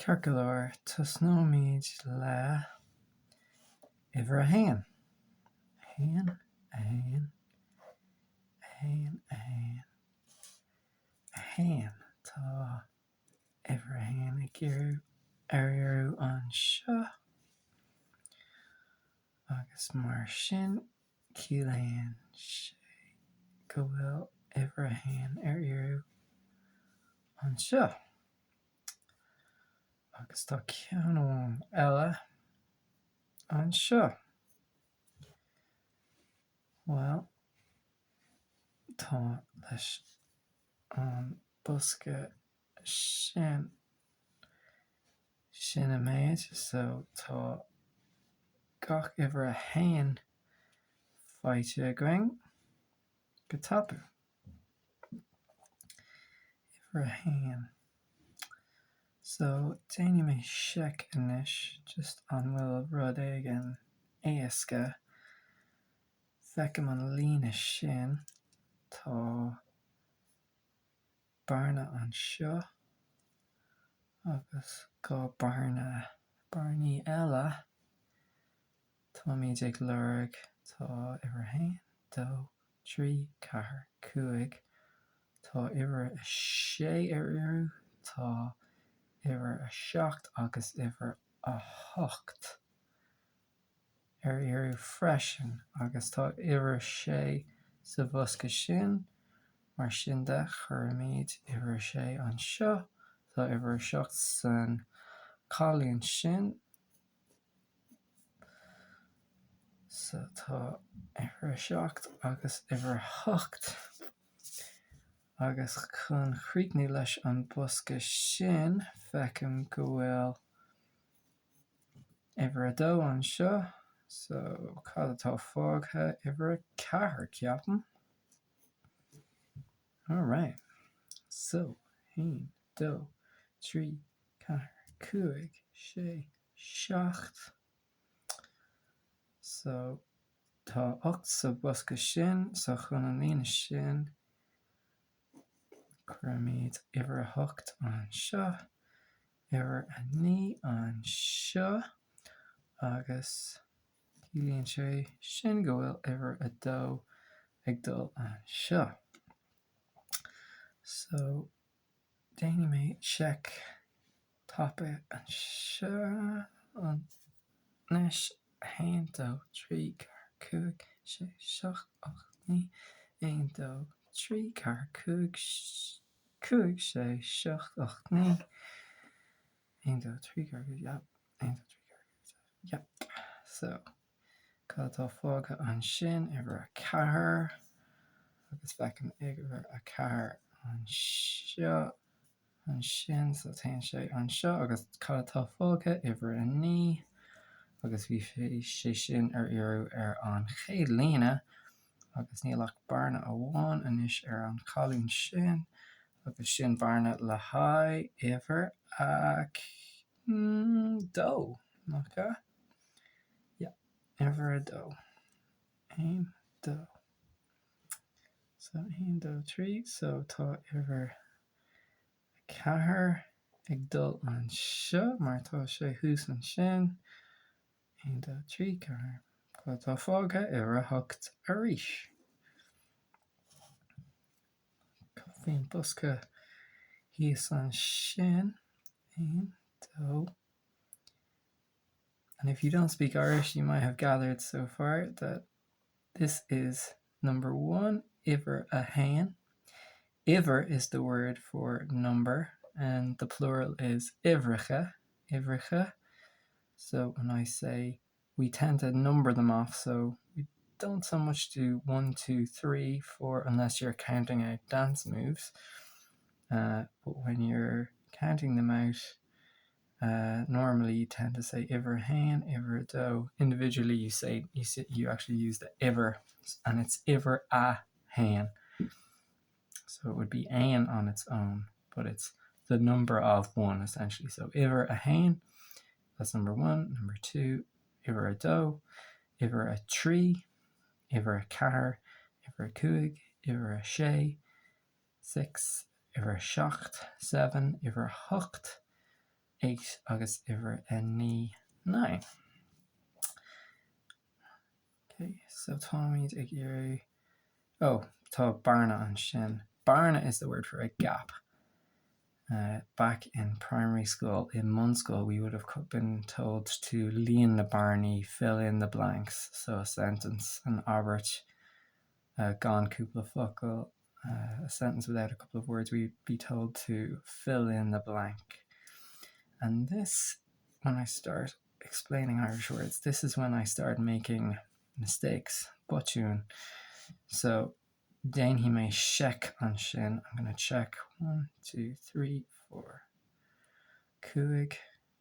Circular tusnomid la iver hAon. HAon, hAon, hAon, hAon, hAon. Tá iver hAon ag iarú an seo. Agus mar sin ciallaíonn sé go bhfuil iver hAon iarú an seo. Agus tá ceann eile an seo. Well, tá leis an bosca sin a méid, so tá gach iver hAon fáilte going go tapu. Iver hAon. So déanann mé seic inis just an bhfuil rud ag an éasca feicim an líne sin tá barna an seo agus gá barnaí eile tá míid ag lorg tá iver hAon, dó, trí, ceathair, cúig, tá iver a sé iarú, tá iver a seacht agus iver a hocht iarú freisin, agus tá iver sé sa bhosca sin, mar sin de chuir míid iver sé an seo, tá iver seacht san cáilíonn sin, so tá iver seacht agus iver hocht. Agus chun chríochnaí leis an bosca sin feicim go bhfuil iver a dó an seo, so cad atá fágtha iver a ceathair ceapan. Alright, so haon, dó, trí, ceathair, cúig, sé, seacht. So tá 8 sa bosca sin, so chun an líne sin chuir míid iver a hocht an seo, iver a 9 an seo, agus ciallaíonn sé sin go bhfuil iver a dó ag dul an seo. So déanann mé seic tapa an seo an nes haon, dó, trí, ceathair, cúig, sé, seacht, 8, 9, 1, dó, trí, ceathair, cúig, sé, seacht, 8, 9, 1, dó, trí, ceathair, cúig, yep, 1, dó, trí, ceathair, cúig, yep. So cad atá fágtha an sin iver a ceathair, agus feicim iver a ceathair an seo an sin, so taonn sé an seo, agus cad atá fágtha iver a 9, agus bhí sé sin iarú an chéad líne, agus nílach barna amháin inis an cáilíonn sin, agus sin barna le haghaidh iver a dó, okay? Yeah, iver a dó. 1, dó. So 1, dó, trí, so tá iver a ceathair ag dul an seo, mar tá sé thús an sin. 1, dó, trí, ceathair. Cad atá fágtha iver a hocht arís. Bhíonn bosca híos an sin. 1, dó. And if you don't speak Irish, you might have gathered so far that this is number 1, iver a hAon. Iver is the word for number, and the plural is ivricha, ivricha. So when I say, we tend to number them off, so we don't so much do 1, 2, 3, 4, unless you're counting out dance moves. But when you're counting them out, normally you tend to say iver hAon, iver dó. Individually you actually use the iver, and it's iver a hAon. So it would be aon on its own, but it's the number of 1 essentially. So iver a hAon, that's number 1. Number 2, iver a dó, iver a trí, iver a ceathair, iver a cúig, iver a sé, 6, iver a seacht, 7, iver a hocht, 8 agus iver a ní 9. Okay, so Tommy's ag iarú. Oh, tá barna an sin. Barna is the word for a gap. Back in primary school, in Mun school, we would have been told to lean the barney, fill in the blanks. So a sentence, an Albert, gone cúpla focal, a sentence without a couple of words, we'd be told to fill in the blank. And this, when I start explaining Irish words, this is when I start making mistakes. Butchún. So Dane he may check on sin. I'm going to check 1, 2, 3, 4. Cúig,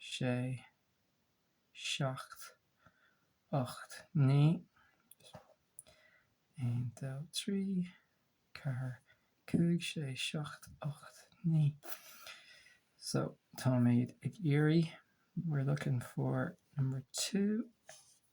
sé, seacht, ocht, ní. 1, 2, 3, car, cúig, sé, seacht, ocht, ní. So Tommy ag iarú. We're looking for number 2.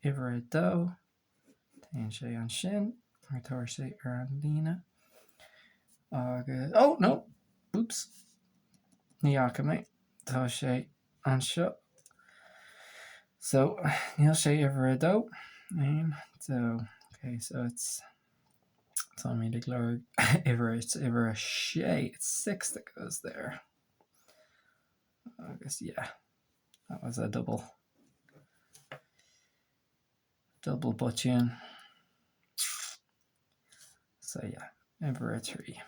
Iver a do. Tain sé an sin. Mar tar sé an lína. Oh no! Oops. Ní acha mé. Tá sé an seo. So níl sé iver a do. So okay, so it's Tommy the glóg. It's iver a sé. It's 6 that goes there. Agus yeah. That was a double butchún. So yeah, iver a 3.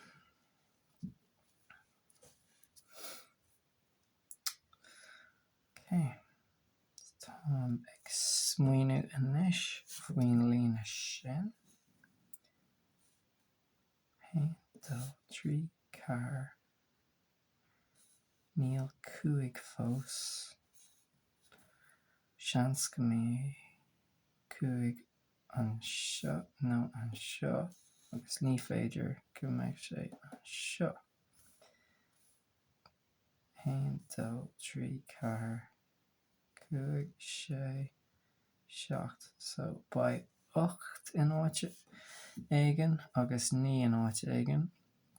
Okay. Tom ag smuoinú inis faoin lína sin. 1, 2, 3, car. Níl cúig fós. Seans go mé cúig an seo. No, an seo. Agus ní féidir go mbeidh sé an seo. 1, 2, 3, car. Cúig, sé, seacht. So by 8 in áit éigean agus ní in áit éigean.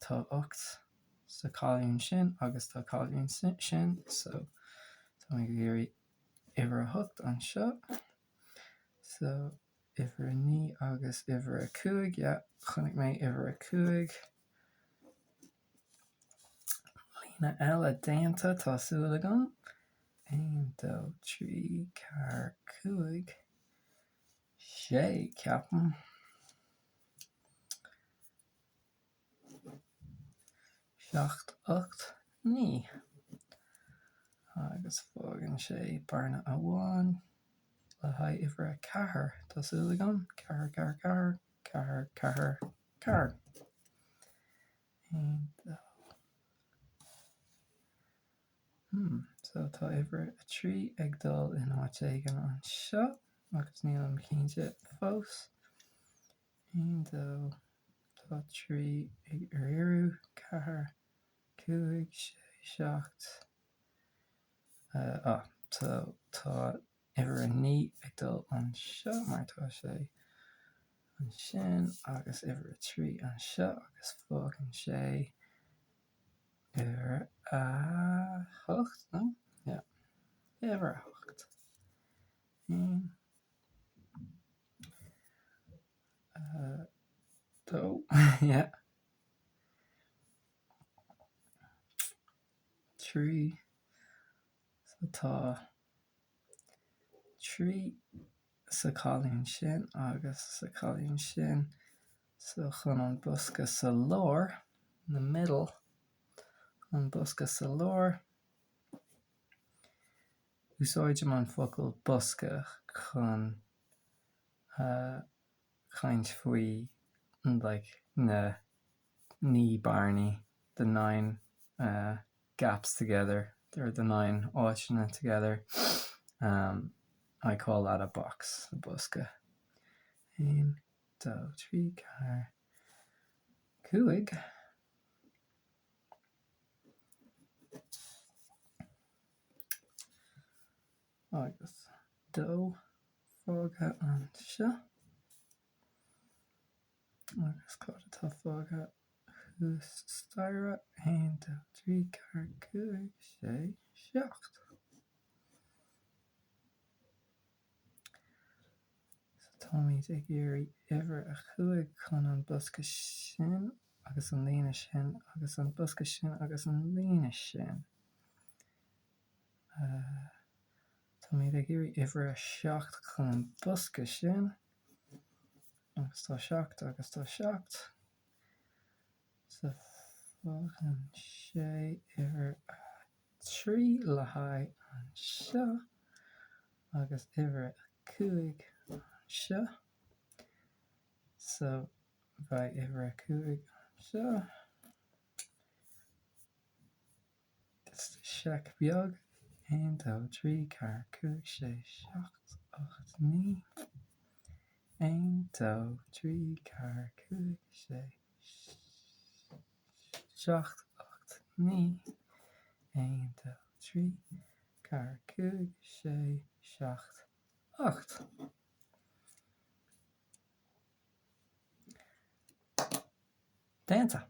Tá 8 sa cáilín sin agus tá cáilín sin. So tá mé go iver a 8 an seo. So iver a ní agus iver a cúig. Yeah, chunig mé iver a cúig. Lína eile déanta tásúla agam. 1, 2, 3, car, cúig, sé, ceapan. Seacht, ocht, ní. Agus fágan sé barna amháin. Le haid iver a cahar tásúla agam. Cahar, cahar, cahar, cahar, cahar, cahar. 1, 2. So tá iver a 3 ag dul in áit éigean an seo. Agus níl am cinnte fós. 1, 2, tá 3 ag iarú. Cahar, cúig, sé, seacht. Tá iver a ní ag dul an seo. Mar tá sé an sin. Agus iver a 3 an seo. Agus fágan sé iver a 8, no? Yeah. Iver a 8. 1, 2. Yeah. 3. So tá 3 sa cáilín sin agus sa cáilín sin. So chun an busca sa lór, in the middle, an busca sa lór. Úsáidim an focal busca chun cainte faoi like na ní barney, the 9 gaps together. They're the 9 áiteanna together. I call that a box, a busca. 1, 2, 3, car, cúig. Agus dó fága an seo. Agus cad tá fága hús staire. 1, 2, 3, car, cúig, sé, seacht. de géirí uimhir a chuaig chun an bosca sin agus an líne sin agus an bosca sin agus an líne sin. Tá mé de géirí uimhir a seacht chun an bosca sin agus tá seacht sa fágan sé uimhir a trí le haghaidh an seo agus uimhir a cuaig an seo. So bheidh uimhir a cuaig an seo. Is seach beag 1 2 3 4 5 6 7 8 9. 1 2 3 4 5 6 7 8 9. 1 2 3 4 5 6 7 8. Déanta.